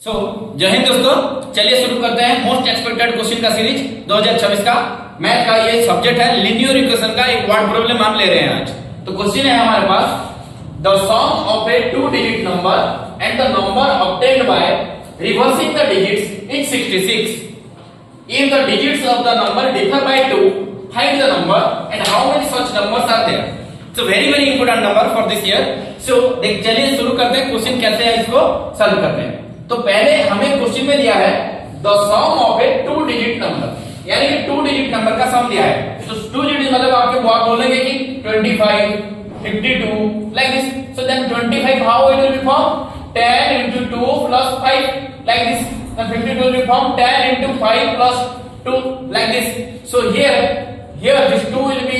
जय हिंद दोस्तों, चलिए शुरू करते हैं मोस्ट एक्सपेक्टेड क्वेश्चन का सीरीज 2026 का मैथ का। ये सब्जेक्ट है लीनियर इक्वेशन का एक वर्ड प्रॉब्लम हम ले रहे हैं आज। तो क्वेश्चन है हमारे पास, the sum of a 2 digit number and the number obtained by reversing the digits is 66। If the digits of the number differ by 2, find the number and how many such numbers are there. So very important number for this year. So देख चलिए शुरू करते हैं, question कैसे है इसको solve करते हैं। तो पहले हमें क्वेश्चन में दिया है the sum of a 2 digit number, यानी कि 2 डिजिट नंबर का सम दिया है। तो 2 डिजिट मतलब आपके बहुत बोलेंगे कि 25, 52 like this. So then 25 how it will be formed? 10 into 2 plus 5 like this. Then 52 will be formed 10 into 5 plus 2 like this. So here this 2 will be,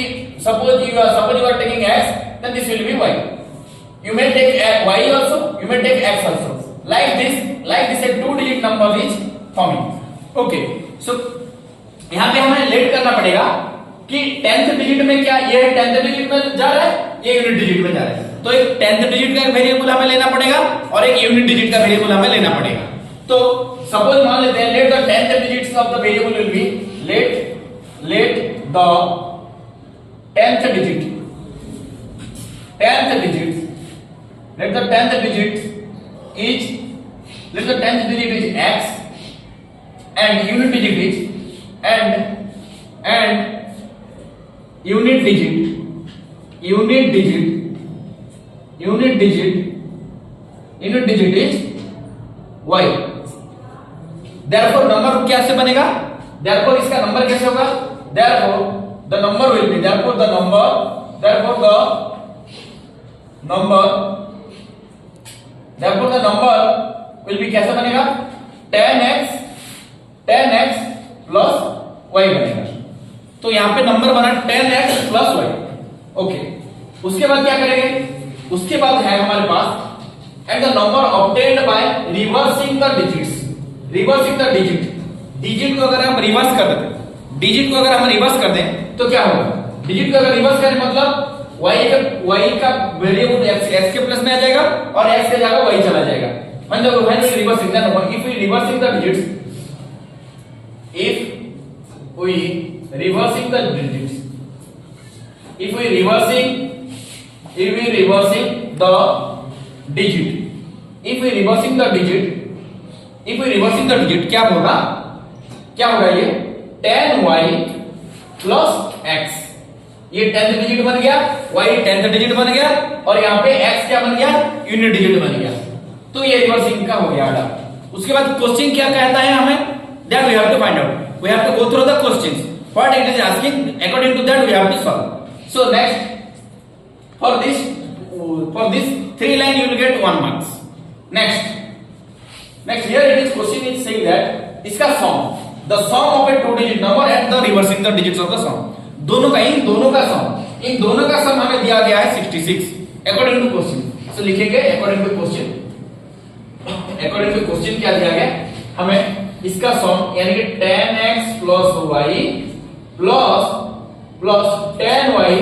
suppose you are taking x, then this will be y. You may take y also, you may take x also. Like this a 2 digit number is forming. Okay, so यहाँ पे हमें late करना पड़ेगा कि 10th digit में क्या ये 10th digit में जा रहा है, ये यूनिट डिजिट में जा रहा है। तो एक 10th डिजिट का वेरिएबल हमें लेना पड़ेगा और एक यूनिट डिजिट का वेरिएबल हमें लेना पड़ेगा। तो सपोज मान लेते हैं let the 10th digits of the variable will be let the 10th digit is x and unit digit is y। Therefore number कैसे बनेगा? Therefore इसका नंबर कैसे होगा? Therefore the number will be कैसे बनेगा? 10x plus y बनेगा। तो यहाँ पे नंबर बना 10x plus y। ओके, उसके बाद क्या करेंगे? उसके बाद है हमारे पास and the number obtained by reversing the digits. Digit को अगर हम रिवर्स कर दें, तो क्या होगा? डिजिट को अगर रिवर्स करें मतलब y का वेरिएबल x के प्लस में आ जाएगा और x के जगह y चला जाएगा। मतलब when we reversing the number, if we reversing the digits, if we reversing the digit क्या होगा ये 10y plus x, ये 10th डिजिट बन गया, y 10th डिजिट बन गया और यहाँ पे x क्या बन गया? यूनिट डिजिट बन गया। तो ये रिवर्सिंग का हो गया आधा। उसके बाद क्वेश्चन क्या कहता है हमें? that we have to find out, we have to go through the questions what it is asking, according to that we have to solve. So next for this 3 line you will get 1 marks. Next here it is question is saying that इसका sum, the sum of a 2 digit number and the reversing the digits of the sum, इन दोनों का सम हमें दिया गया है 66 according to question. So लिखेंगे according to question क्या दिया गया हमें? इसका सम यानी कि 10x plus y plus 10y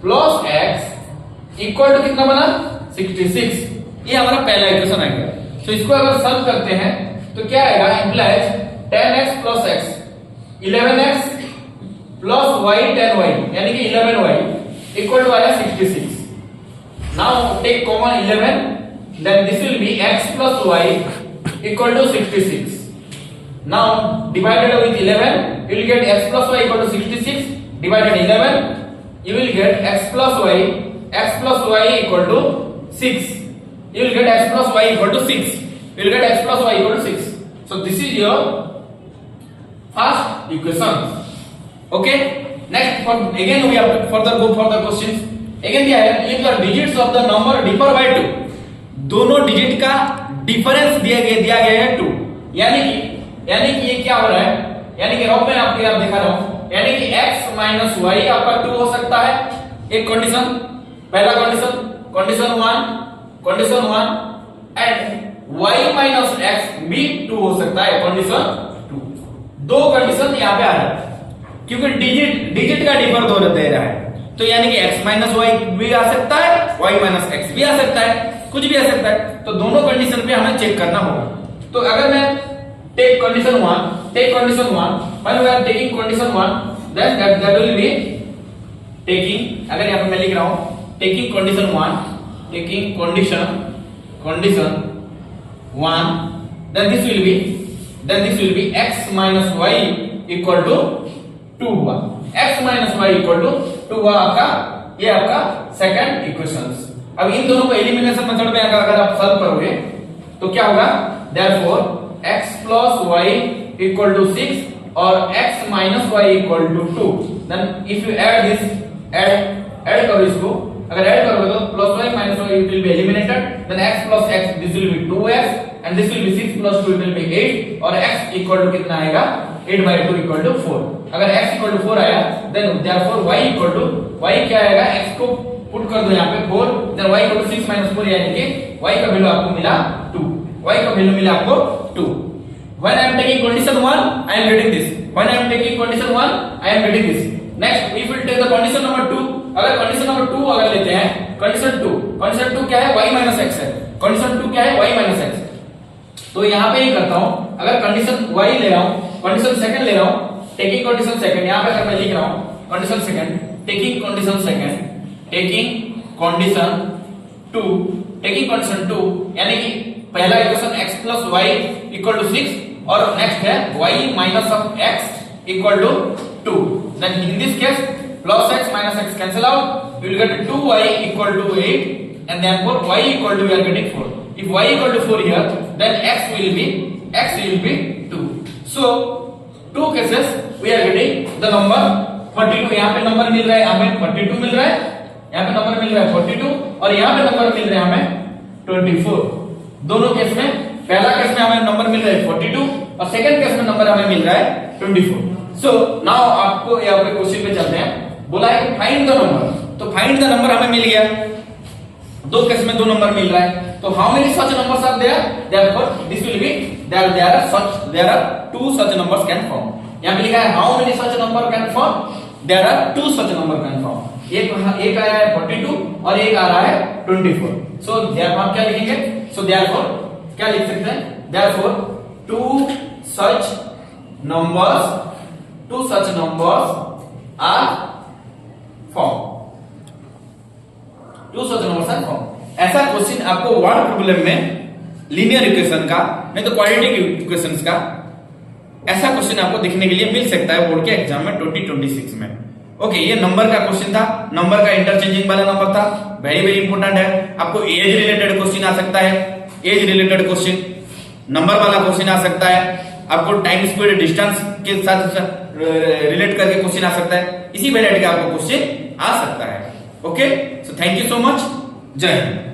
plus x equal to कितना बना? 66। ये हमारा पहला इक्वेशन आ गया। तो इसको अगर सॉल्व करते हैं तो क्या आएगा? Implies 10x plus x 11x plus y 10y यानी कि 11y इक्वल टू आया 66। Now take common 11, then this will be x plus y equal to 66। Now divided with 11 you will get x plus y equal to 66 divided 11 you will get x plus y equal to 6. You will get x plus y equal to 6. You will get x plus y equal to 6. So this is your first equation. Okay. Next again we have to further go for the questions. Again क्या है? if the digits of the number differ by 2, दोनों digit का difference दिया गया है 2, यानी कि ये क्या हो रहा है? यानी कि रॉ में आप दिखा रहा हूं, यानी कि x minus y आपका 2 हो सकता है। एक कंडीशन, पहला condition 1 and y minus x भी 2 हो सकता है, कंडीशन 2। दो कंडीशन यहाँ पे आ रहा है क्योंकि डिजिट का डिफर दो दे रहा है। तो यानी कि x minus y भी आ सकता है, y minus x भी आ सकता है, कुछ भी आ सकता है। तो दोनों कंडीशन पे हमें चेक करना होगा। तो अगर मैं take condition 1, when we are taking condition 1, then that will be taking, अगर यहाँ पे मैं लिख रहा हूँ taking condition 1, then this will be x minus y equal to 2 हुआ, x minus y equal to 2 हुआ आपका, ये आपका सेकंड इक्वेशंस। अब इन दोनों को एलिमिनेशन मेथड में अगर आप सॉल्व करोगे तो क्या होगा, therefore x plus y equal to 6 और x minus y equal to 2, then if you add this, add करो इसको, अगर ऐड करोगे तो plus y minus y it will be eliminated, then x plus x this will be 2x and this will be 6 plus 2 it will be 8 और x equal to कितना आएगा, 8 by 2 equal to 4। अगर x equal to 4 आया then therefore y equal to, y क्या आएगा, x को put कर दो यहाँ पे 4, then y equal to 6 minus 4 यानी कि y का वैल्यू आपको मिला 2, y का वैल्यू मिला आपको 2। When I am taking condition 1 I am getting this, when I am taking condition 1 I am getting this। Next if we take the condition number 2, अगर condition number 2 अगर लेते हैं, कंडीशन 2 क्या है, y minus x है, condition 2 क्या है, y minus x। तो यहाँ पे ही करता हूँ, अगर कंडीशन y ले रहा हूँ, कंडीशन सेकंड ले रहा हूँ, टेकिंग कंडीशन सेकंड, यहाँ पे अगर मैं लिख रहा हूँ कंडीशन सेकंड, टेकिंग कंडीशन 2 यानी कि पहला equation x plus y equal to 6 और नेक्स्ट है y minus of x equal to 2, then in this case plus x minus x cancel out, you will get 2y equal to 8 and therefore y equal to, we are getting 4। If y equal to 4 here, then x will be 2। So two cases we are getting the number 42, यहाँ पे number मिल रहा है हमें 42 मिल रहा है, यहाँ पे number मिल रहा है 42 और यहाँ पे नंबर मिल रहा है हमें 24। दोनों केस में, पहला केस में हमें नंबर मिल रहा है 42 और सेकंड केस में नंबर हमें मिल रहा है 24। सो नाउ आपको यहाँ पे क्वेश्चन पे चलते हैं, बोला है कि फाइंड द नंबर, तो फाइंड द नंबर हमें मिल गया, दो केस में दो नंबर मिल रहा है, तो how many such numbers are there, therefore this will be there are two such numbers can form. यहां पे लिखा है how many such number can form, there are two such number can form. एक आया है 42 और एक आ रहा है 24। सो देयरफॉर आप क्या लिखेंगे, सो देयरफॉर क्या लिख सकते हैं, therefore two such numbers are form, two such numbers are form. ऐसा क्वेश्चन आपको वर्ड प्रॉब्लम में लीनियर इक्वेशन का नहीं तो क्वाड्रेटिक इक्वेशंस का ऐसा क्वेश्चन आपको देखने के लिए मिल सकता है बोर्ड के एग्जाम में 2026 में। ओके, ये नंबर का क्वेश्चन था, नंबर का इंटरचेंजिंग वाला नंबर था, वेरी इंपोर्टेंट है। आपको एज रिलेटेड क्वेश्चन आ सकता है, एज रिलेटेड क्वेश्चन, नंबर वाला क्वेश्चन आ सकता है, आपको टाइम स्पीड डिस्टेंस के साथ रिलेट करके क्वेश्चन आ सकता है, इसी वेराइटी का आपको क्वेश्चन आ सकता है। Okay, so thank you so much, जय हिंद।